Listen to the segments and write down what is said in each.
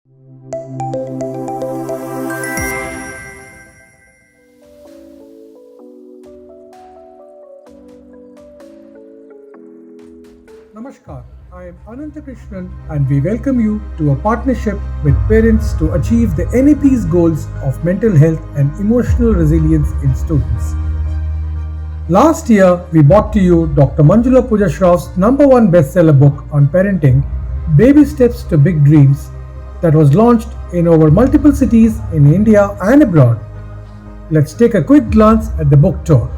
Namaskar, I am Anantha Krishnan and we welcome you to a partnership with parents to achieve the NEP's goals of mental health and emotional resilience in students. Last year, we brought to you Dr. Manjula Pooja Shroff's #1 bestseller book on parenting, Baby Steps to Big Dreams, that was launched in over multiple cities in India and abroad. Let's take a quick glance at the book tour.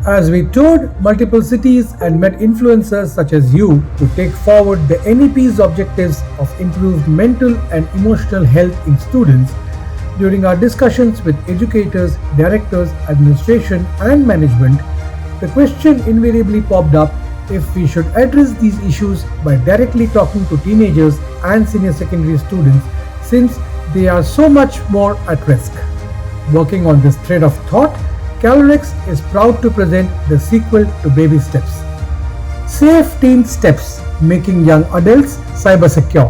As we toured multiple cities and met influencers such as you to take forward the NEP's objectives of improved mental and emotional health in students, during our discussions with educators, directors, administration, and management, the question invariably popped up if we should address these issues by directly talking to teenagers and senior secondary students, since they are so much more at risk. Working on this thread of thought, Kalorex is proud to present the sequel to Baby Steps, Safe Teen Steps, Making Young Adults Cyber Secure.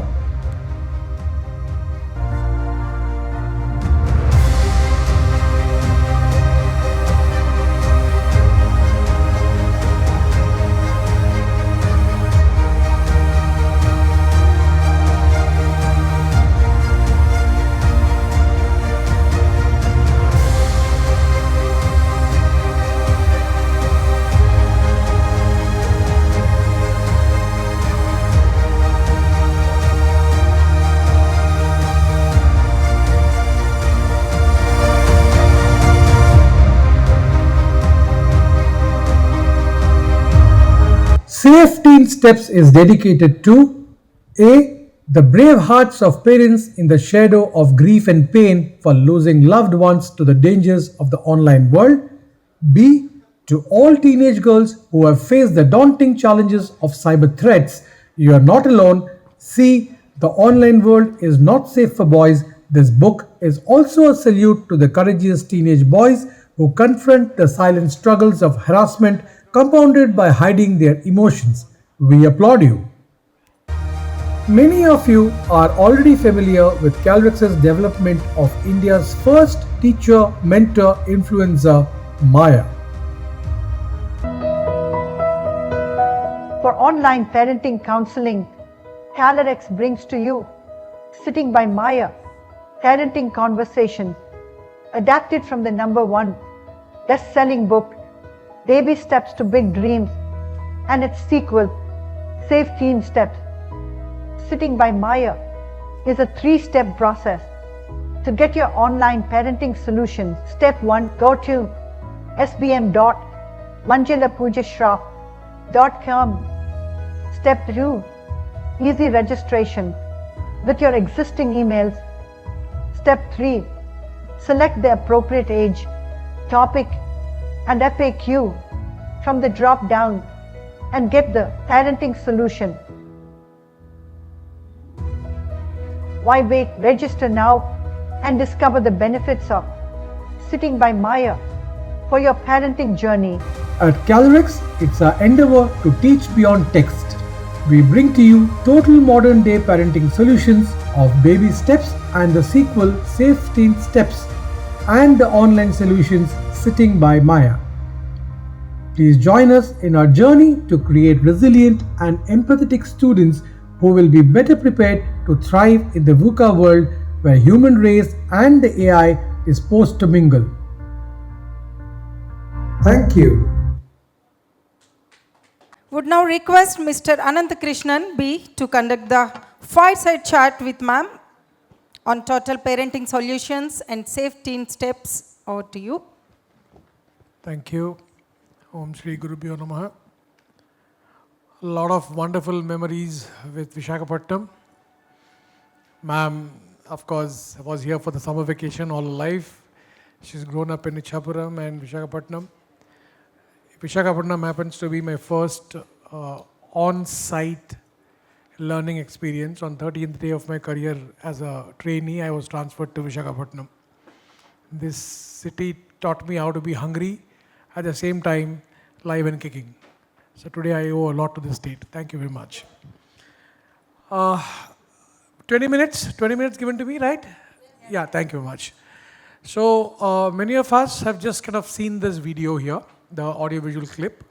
Safe Teen Steps is dedicated to A. The brave hearts of parents in the shadow of grief and pain for losing loved ones to the dangers of the online world. B. To all teenage girls who have faced the daunting challenges of cyber threats, you are not alone. C. The online world is not safe for boys. This book is also a salute to the courageous teenage boys who confront the silent struggles of harassment compounded by hiding their emotions. We applaud you. Many of you are already familiar with Calrex's development of India's first teacher mentor influencer, Maya. For online parenting counseling, Kalorex brings to you Sitting by Maya, Parenting Conversation, adapted from the #1 best-selling book, Baby Steps to Big Dreams, and its sequel, Safe Teen Steps. Sitting by Maya is a 3-step process. To get your online parenting solution, step 1, go to sbm.manjulapoojashroff.com. Step 2, easy registration with your existing emails. Step 3, select the appropriate age, topic, and FAQ from the drop down and get the parenting solution. Why wait? Register now and discover the benefits of Sitting by Maya for your parenting journey. At Kalorex, it's our endeavor to teach beyond text. We bring to you total modern day parenting solutions of Baby Steps and the sequel Safe Teen Steps, and the online solutions Sitting by Maya. Please join us in our journey to create resilient and empathetic students who will be better prepared to thrive in the VUCA world where human race and the AI is poised to mingle. Thank you. Would now request Mr. Anantha Krishnan B to conduct the Fireside chat with ma'am on total parenting solutions and safe teen steps. Over to you. Thank you. Om Shri Guru Bhyo Namaha. A lot of wonderful memories with Visakhapatnam. Ma'am, of course, was here for the summer vacation all her life. She's grown up in Ichapuram and Visakhapatnam. Visakhapatnam happens to be my first on-site learning experience. On 13th day of my career as a trainee, I was transferred to Visakhapatnam. This city taught me how to be hungry, at the same time live and kicking. So today I owe a lot to this state. Thank you very much. Uh, 20 minutes given to me, right? Yeah, thank you very much. So many of us have just kind of seen this video here, the audiovisual clip.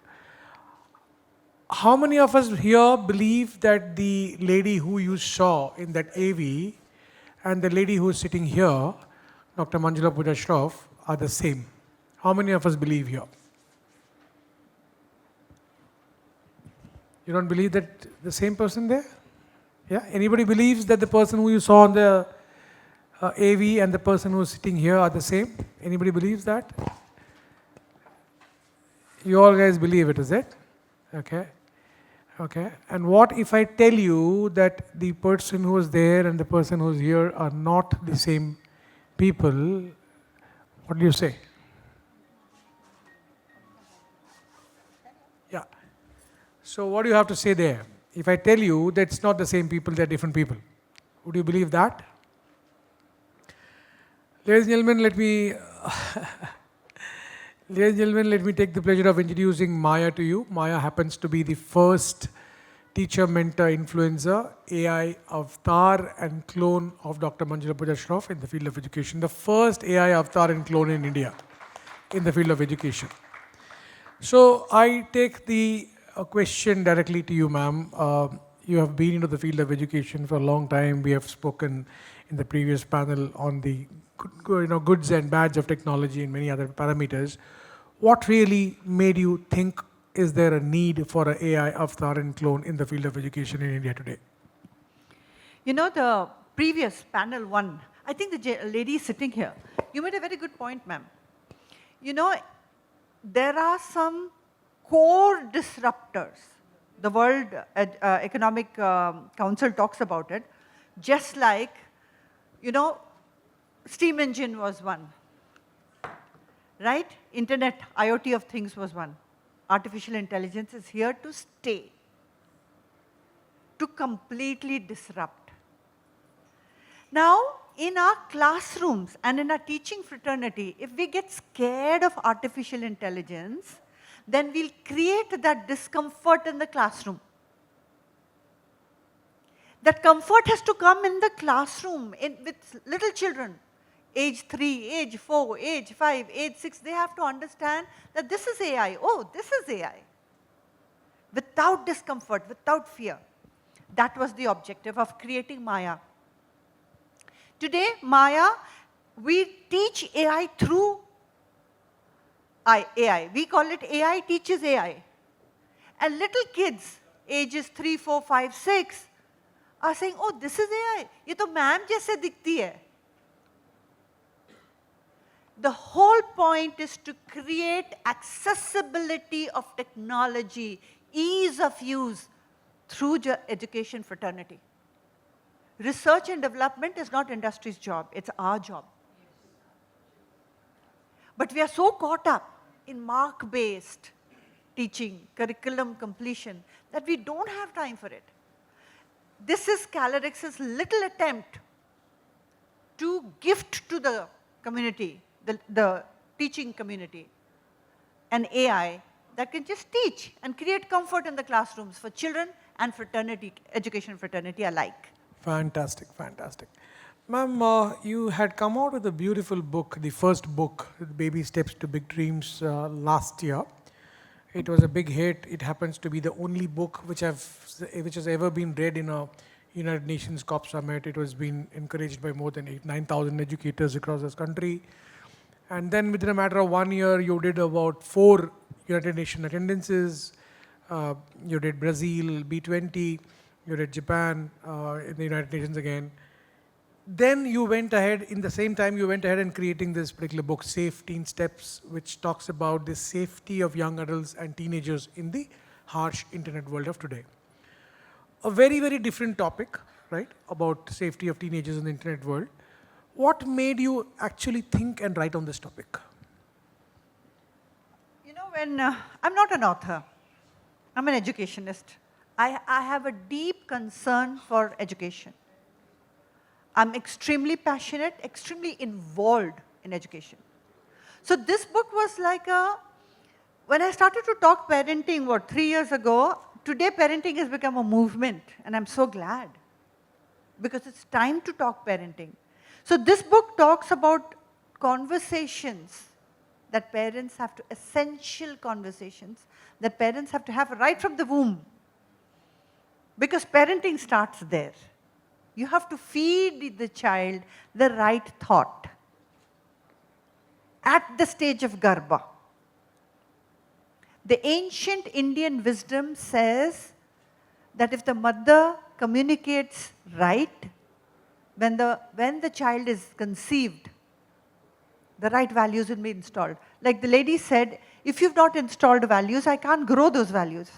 How many of us here believe that the lady who you saw in that AV and the lady who is sitting here, Dr. Manjula Pooja Shroff, are the same? How many of us believe here? You don't believe that the same person there? Yeah? Anybody believes that the person who you saw on the AV and the person who is sitting here are the same? Anybody believes that? You all guys believe it, is it? Okay. Okay. And what if I tell you that the person who is there and the person who is here are not the same people? What do you say? Yeah. So what do you have to say there? If I tell you that it's not the same people, they're different people, would you believe that? Ladies and gentlemen, let me take the pleasure of introducing Maya to you. Maya happens to be the first teacher, mentor, influencer, AI avatar and clone of Dr. Manjula Pooja Shroff in the field of education. The first AI avatar and clone in India in the field of education. So I take the question directly to you, ma'am. You have been into the field of education for a long time. We have spoken in the previous panel on the goods and bads of technology and many other parameters. What really made you think, is there a need for an AI avatar and clone in the field of education in India today? You know, the previous panel one, I think the lady sitting here, you made a very good point, ma'am. You know, there are some core disruptors. The World Economic Council talks about it, just like, you know, steam engine was one, right? Internet, IoT of things was one. Artificial intelligence is here to stay, to completely disrupt. Now, in our classrooms and in our teaching fraternity, if we get scared of artificial intelligence, then we'll create that discomfort in the classroom. That comfort has to come in the classroom with little children, age 3, age 4, age 5, age 6. They have to understand that this is AI. Oh, this is AI. Without discomfort, without fear. That was the objective of creating Maya. Today, Maya, we teach AI through AI. We call it AI teaches AI. And little kids, ages 3, 4, 5, 6, are saying, oh, this is AI. ये तो ma'am जैसे दिखती है. The whole point is to create accessibility of technology, ease of use through education fraternity. Research and development is not industry's job, it's our job. But we are so caught up in mark-based teaching, curriculum completion, that we don't have time for it. This is Kalorex's little attempt to gift to the community, the teaching community, an AI that can just teach and create comfort in the classrooms for children and fraternity, education fraternity alike. Fantastic, fantastic. Ma'am, you had come out with a beautiful book, the first book, Baby Steps to Big Dreams, last year. It was a big hit. It happens to be the only book which has ever been read in a United Nations COP summit. It was been encouraged by more than 9,000 educators across this country. And then within a matter of 1 year, you did about 4 United Nations attendances. You did Brazil, B20, you did Japan, in the United Nations again. Then you went ahead, in the same time, you went ahead and creating this particular book, Safe Teen Steps, which talks about the safety of young adults and teenagers in the harsh internet world of today. A very, very different topic, right, about safety of teenagers in the internet world. What made you actually think and write on this topic? You know, when I'm not an author, I'm an educationist. I have a deep concern for education. I'm extremely passionate, extremely involved in education. So this book was like when I started to talk parenting, 3 years ago, today parenting has become a movement, and I'm so glad. because it's time to talk parenting. So this book talks about conversations that parents have to, essential conversations that parents have to have right from the womb. Because parenting starts there. You have to feed the child the right thought at the stage of Garbha. The ancient Indian wisdom says that if the mother communicates right, when the child is conceived, the right values will be installed. Like the lady said, if you've not installed values, I can't grow those values.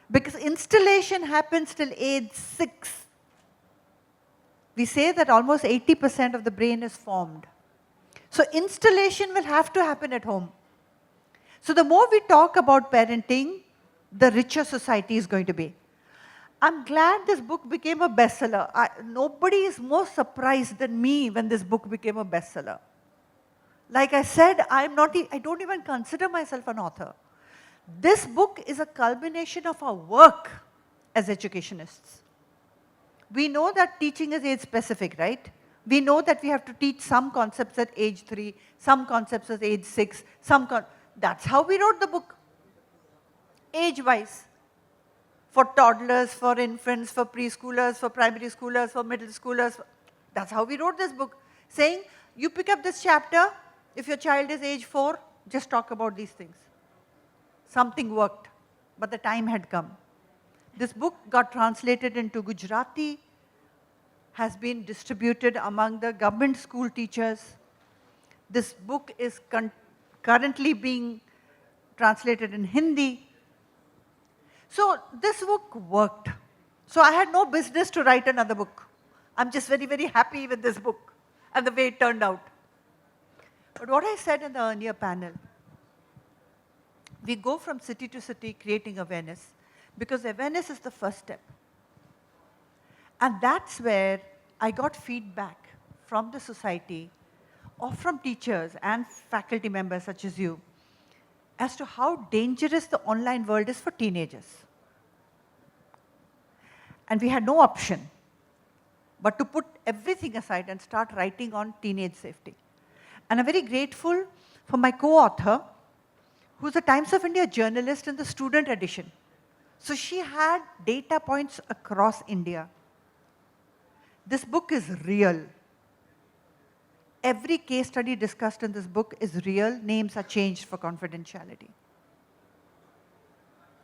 Because installation happens till age 6. We say that almost 80% of the brain is formed. So installation will have to happen at home. So the more we talk about parenting, the richer society is going to be. I'm glad this book became a bestseller. Nobody is more surprised than me when this book became a bestseller. Like I said, I don't even consider myself an author. This book is a culmination of our work as educationists. We know that teaching is age specific, right? We know that we have to teach some concepts at age 3, some concepts at age 6, that's how we wrote the book, age-wise. For toddlers, for infants, for preschoolers, for primary schoolers, for middle schoolers. That's how we wrote this book, saying, you pick up this chapter, if your child is age 4, just talk about these things. Something worked, but the time had come. This book got translated into Gujarati, has been distributed among the government school teachers. This book is currently being translated in Hindi. So this book worked. So I had no business to write another book. I'm just very, very happy with this book and the way it turned out. But what I said in the earlier panel, we go from city to city creating awareness, because awareness is the first step. And that's where I got feedback from the society or from teachers and faculty members such as you as to how dangerous the online world is for teenagers. And we had no option but to put everything aside and start writing on teenage safety. And I'm very grateful for my co-author, who's a Times of India journalist in the student edition. So she had data points across India. This book is real. Every case study discussed in this book is real. Names are changed for confidentiality.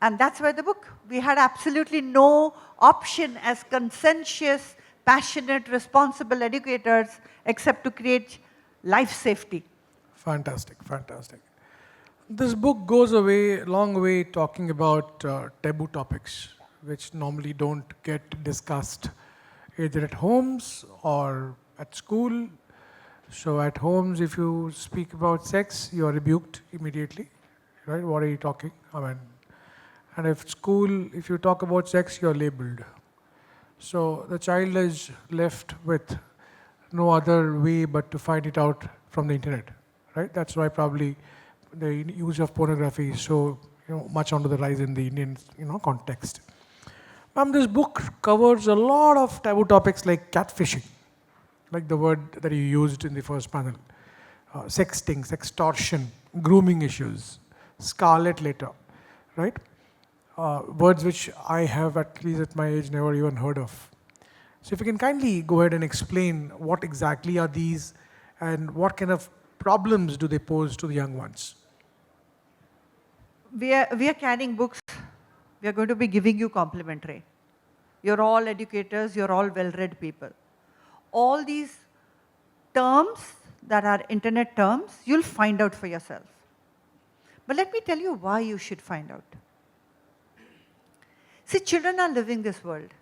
And that's why the book. We had absolutely no option as conscientious, passionate, responsible educators except to create life safety. Fantastic, fantastic. This book goes a long way talking about taboo topics, which normally don't get discussed either at homes or at school. So at homes, if you speak about sex, you are rebuked immediately, right? What are you talking? And if school, if you talk about sex, you're labeled. So the child is left with no other way but to find it out from the internet, right? That's why probably the use of pornography is so much on the rise in the Indian context. This book covers a lot of taboo topics like catfishing, like the word that you used in the first panel, sexting, sextortion, grooming issues, scarlet letter, right? Words which I have, at least at my age, never even heard of. So if you can kindly go ahead and explain what exactly are these and what kind of problems do they pose to the young ones? We are carrying books. We are going to be giving you complimentary. You're all educators, you're all well-read people. All these terms that are internet terms, you'll find out for yourself. But let me tell you why you should find out. See, children are living this world.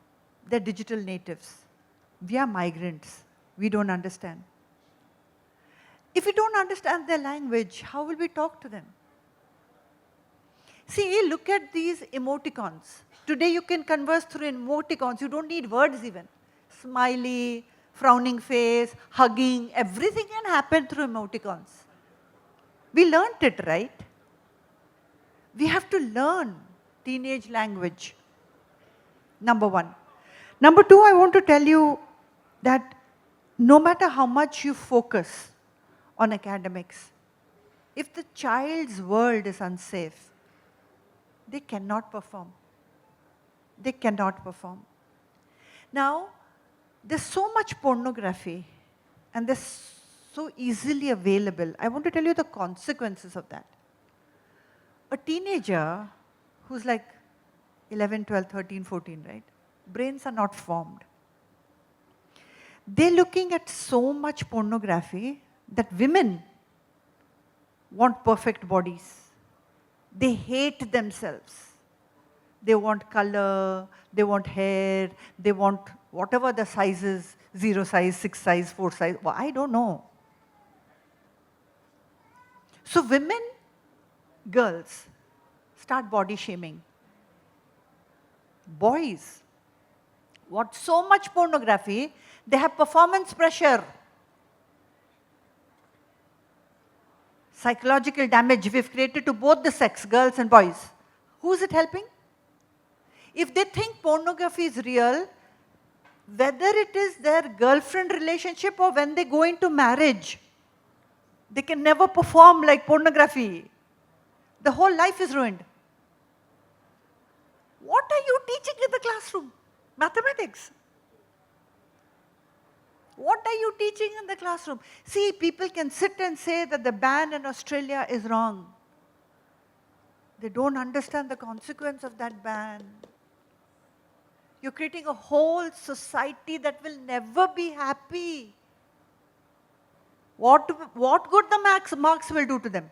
They're digital natives. We are migrants. We don't understand. If we don't understand their language, how will we talk to them? See, look at these emoticons. Today you can converse through emoticons. You don't need words even. Smiley, frowning face, hugging, everything can happen through emoticons. We learnt it, right? We have to learn teenage language. Number one. Number two, I want to tell you that no matter how much you focus on academics, if the child's world is unsafe, they cannot perform. They cannot perform. Now, there's so much pornography and they're so easily available. I want to tell you the consequences of that. A teenager who's like 11, 12, 13, 14, right? Brains are not formed. They're looking at so much pornography that women want perfect bodies. They hate themselves. They want color, they want hair, they want whatever the sizes, 0 size, 6 size, 4 size, well, I don't know. So women, girls, start body shaming. Boys want so much pornography, they have performance pressure. Psychological damage we've created to both the sex, girls and boys. Who's it helping? If they think pornography is real, whether it is their girlfriend relationship or when they go into marriage, they can never perform like pornography. The whole life is ruined. What are you teaching in the classroom? Mathematics. What are you teaching in the classroom? See, people can sit and say that the ban in Australia is wrong. They don't understand the consequence of that ban. You're creating a whole society that will never be happy. What good the marks will do to them?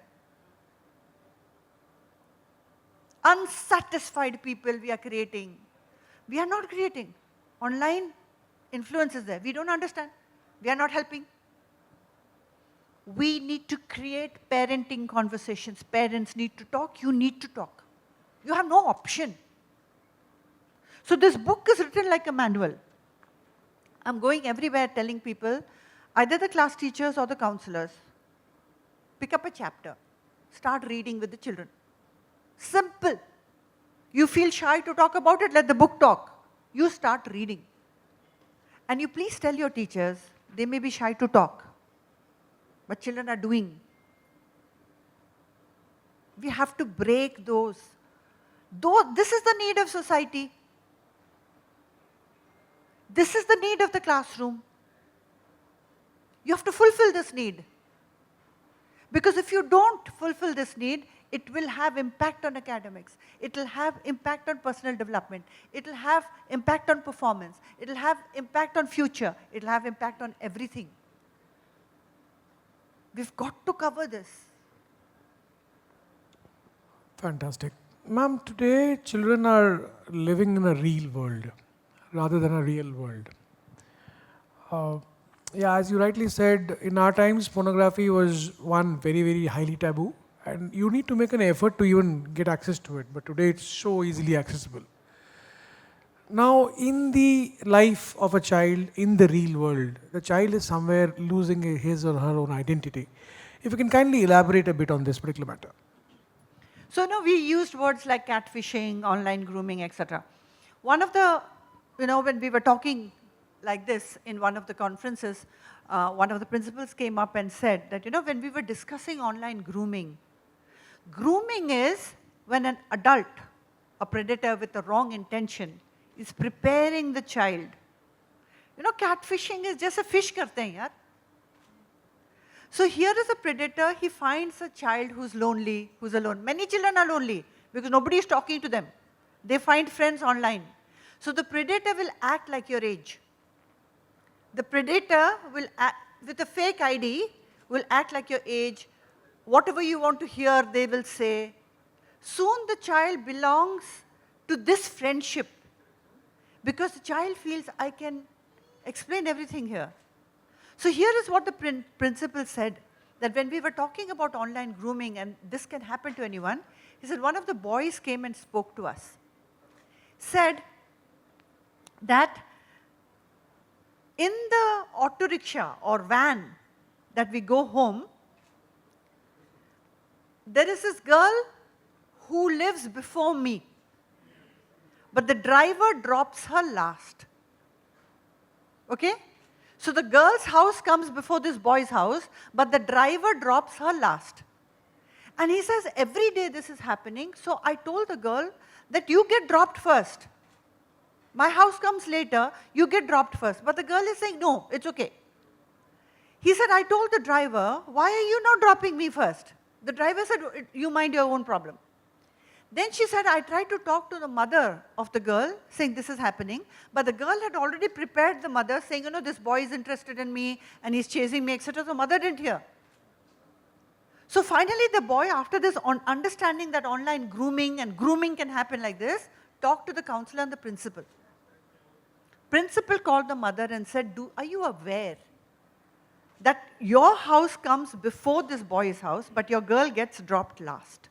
Unsatisfied people we are creating. We are not creating. Online influence is there. We don't understand. We are not helping. We need to create parenting conversations. Parents need to talk. You need to talk. You have no option. So this book is written like a manual. I'm going everywhere telling people, either the class teachers or the counselors, pick up a chapter. Start reading with the children. Simple. You feel shy to talk about it, let the book talk. You start reading. And you please tell your teachers, they may be shy to talk, but children are doing. We have to break those. This is the need of society. This is the need of the classroom. You have to fulfill this need. Because if you don't fulfill this need, it will have impact on academics. It will have impact on personal development. It will have impact on performance. It will have impact on future. It will have impact on everything. We've got to cover this. Fantastic. Ma'am, today children are living in a real world rather than a real world. Yeah, as you rightly said, in our times, pornography was one very, very highly taboo. And you need to make an effort to even get access to it. But today it's so easily accessible. Now, in the life of a child, in the real world, the child is somewhere losing his or her own identity. If you can kindly elaborate a bit on this particular matter. So, no, we used words like catfishing, online grooming, etc. One of the, when we were talking like this in one of the conferences, one of the principals came up and said that, when we were discussing online grooming is when an adult, a predator with a wrong intention, is preparing the child. Catfishing is just a fish karte hain, yaar. So here is a predator, he finds a child who's lonely, who's alone. Many children are lonely because nobody is talking to them. They find friends online. So the predator will act like your age. The predator will act, with a fake ID, will act like your age. Whatever you want to hear, they will say. Soon the child belongs to this friendship because the child feels, I can explain everything here. So here is what the principal said, that when we were talking about online grooming, and this can happen to anyone, he said one of the boys came and spoke to us. Said that in the auto rickshaw or van that we go home, there is this girl who lives before me, but the driver drops her last. Okay? So the girl's house comes before this boy's house, but the driver drops her last. And he says, every day this is happening, so I told the girl that you get dropped first. My house comes later, you get dropped first. But the girl is saying, no, it's okay. He said, I told the driver, why are you not dropping me first? The driver said, you mind your own problem. Then she said, I tried to talk to the mother of the girl, saying this is happening, but the girl had already prepared the mother, saying, this boy is interested in me and he's chasing me, etc. The mother didn't hear. So finally the boy, after this, understanding that online grooming and grooming can happen like this, talked to the counselor and the principal. Principal called the mother and said, are you aware that your house comes before this boy's house, but your girl gets dropped last?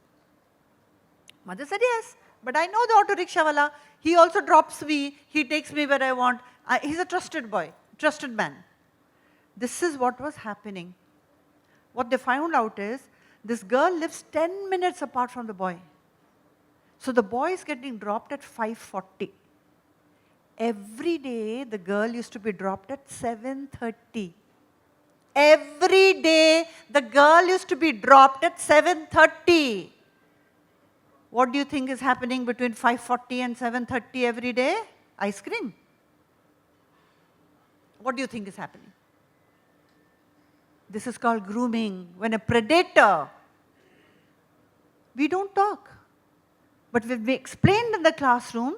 Mother said, yes, but I know the auto rickshaw wala. He also drops me. He takes me where I want. He's a trusted boy, trusted man. This is what was happening. What they found out is, this girl lives 10 minutes apart from the boy. So the boy is getting dropped at 5:40. Every day, the girl used to be dropped at 7:30. Every day, the girl used to be dropped at 7:30. What do you think is happening between 5:40 and 7:30 every day? Ice cream. What do you think is happening? This is called grooming. When a predator, we don't talk. But when we explained in the classroom,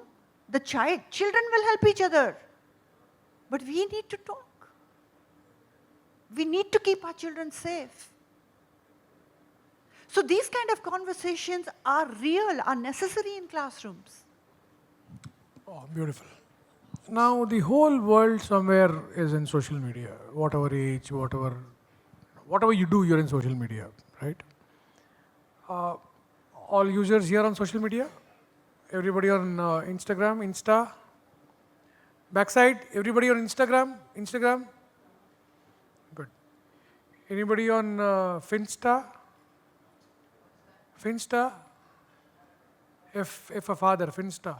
the children will help each other. But we need to talk. We need to keep our children safe. So these kind of conversations are real, are necessary in classrooms. Oh, beautiful. Now, the whole world somewhere is in social media. Whatever age, whatever you do, you're in social media, right? All users here on social media? Everybody on Insta? Backside, everybody on Instagram? Good. Anybody on Finsta? F for father, Finsta.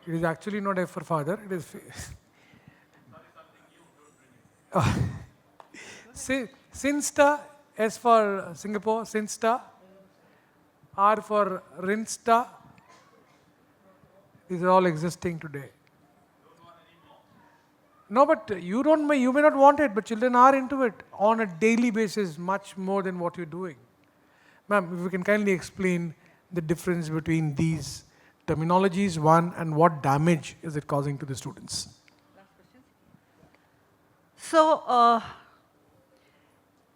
It is actually not F for father, it is Sinsta, S for Singapore, Sinsta, R for Rinsta. These are all existing today. No, but you may not want it, but children are into it on a daily basis, much more than what you're doing. Ma'am, if you can kindly explain the difference between these terminologies, one, and what damage is it causing to the students? So,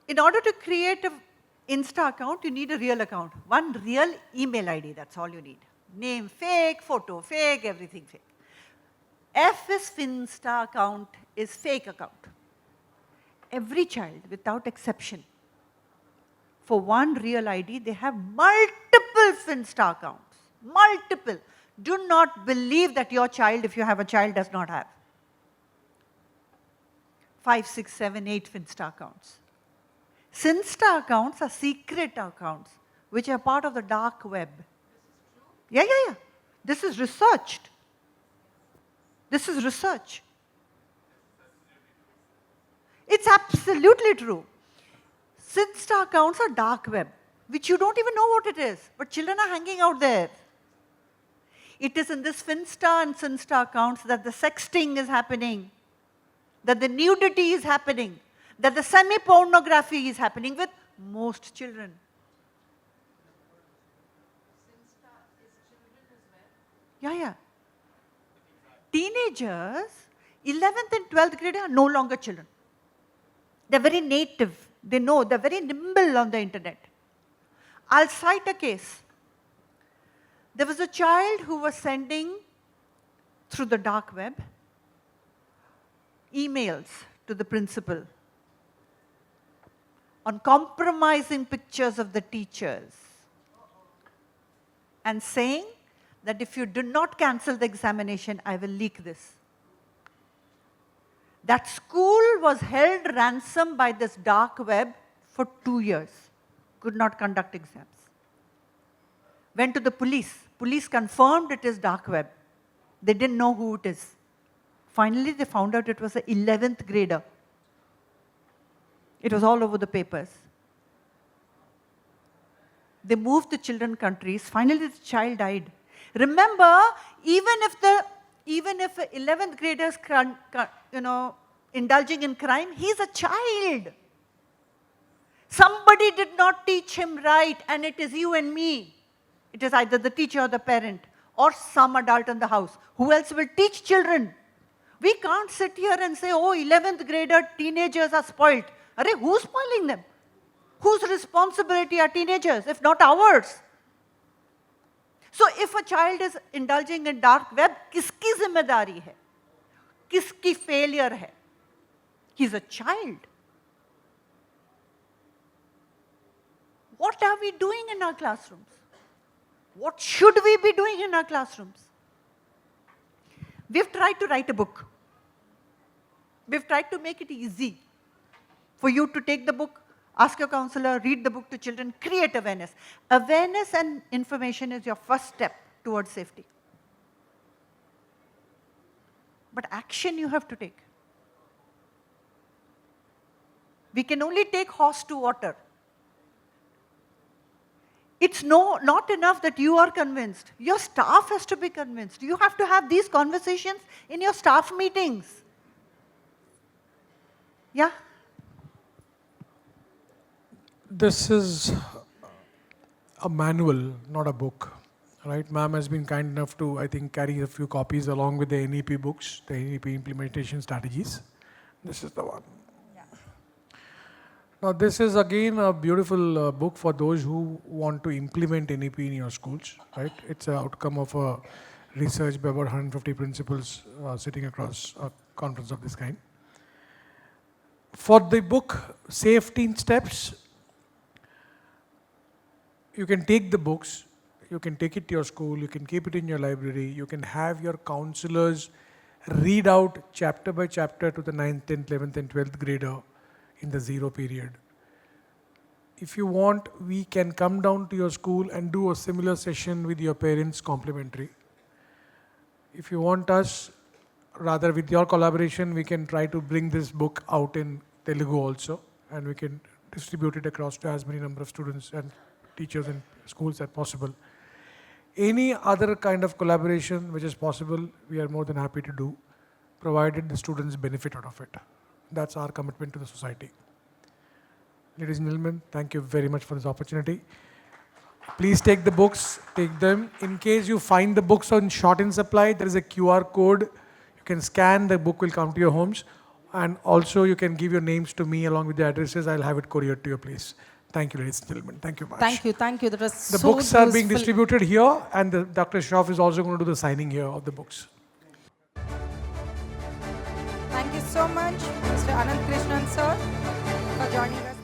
in order to create an Insta account, you need a real account. One real email ID, that's all you need. Name fake, photo fake, everything fake. F is Finsta account is fake account. Every child, without exception, for one real ID, they have multiple Finsta accounts. Multiple. Do not believe that your child, if you have a child, does not have 5, 6, 7, 8 Finsta accounts. Finsta accounts are secret accounts, which are part of the dark web. Yeah. This is researched. This is research. It's absolutely true. Finsta accounts are dark web, which you don't even know what it is, but children are hanging out there. It is in this Finsta and Finsta accounts that the sexting is happening, that the nudity is happening, that the semi-pornography is happening with most children. Yeah. Teenagers, 11th and 12th grade are no longer children. They're very native. They know, they're very nimble on the internet. I'll cite a case. There was a child who was sending through the dark web emails to the principal on compromising pictures of the teachers and saying that if you do not cancel the examination, I will leak this. That school was held ransom by this dark web for 2 years, could not conduct exams. Went to the police. Police confirmed it is dark web. They didn't know who it is. Finally, they found out it was an 11th grader. It was all over the papers. They moved to children countries. Finally, the child died. Remember, even if an 11th grader is, indulging in crime, he's a child. Somebody did not teach him right, and it is you and me. It is either the teacher or the parent or some adult in the house. Who else will teach children? We can't sit here and say, oh, 11th grader teenagers are spoiled. Arey, who's spoiling them? Whose responsibility are teenagers, if not ours? So if a child is indulging in dark web, kiski zimmedari hai? Kiski failure hai? He's a child. What are we doing in our classrooms? What should we be doing in our classrooms? We've tried to write a book. We've tried to make it easy for you to take the book, ask your counselor, read the book to children, create awareness. Awareness and information is your first step towards safety. But action you have to take. We can only take horse to water. It's not enough that you are convinced. Your staff has to be convinced. You have to have these conversations in your staff meetings. Yeah? This is a manual, not a book. Right? Ma'am has been kind enough to, I think, carry a few copies along with the NEP books, the NEP implementation strategies. This is the one. Now, this is again a beautiful book for those who want to implement NEP in your schools. Right? It's an outcome of a research by about 150 principals sitting across a conference of this kind. For the book, Say 15 Steps, you can take the books, you can take it to your school, you can keep it in your library, you can have your counselors read out chapter by chapter to the 9th, 10th, 11th and 12th grader in the zero period. If you want, we can come down to your school and do a similar session with your parents complimentary. If you want us, rather with your collaboration, we can try to bring this book out in Telugu also, and we can distribute it across to as many number of students and teachers and schools as possible. Any other kind of collaboration which is possible, we are more than happy to do, provided the students benefit out of it. That's our commitment to the society. Ladies and gentlemen, thank you very much for this opportunity. Please take the books, take them. In case you find the books on short in supply, there is a QR code. You can scan, the book will come to your homes. And also you can give your names to me along with the addresses. I'll have it couriered to your place. Thank you, ladies and gentlemen. Thank you much. Thank you, thank you. That was The so books are being useful. distributed here, and Dr. Shroff is also going to do the signing here of the books. Thank you so much, Mr. Anantha Krishnan, sir, for joining us.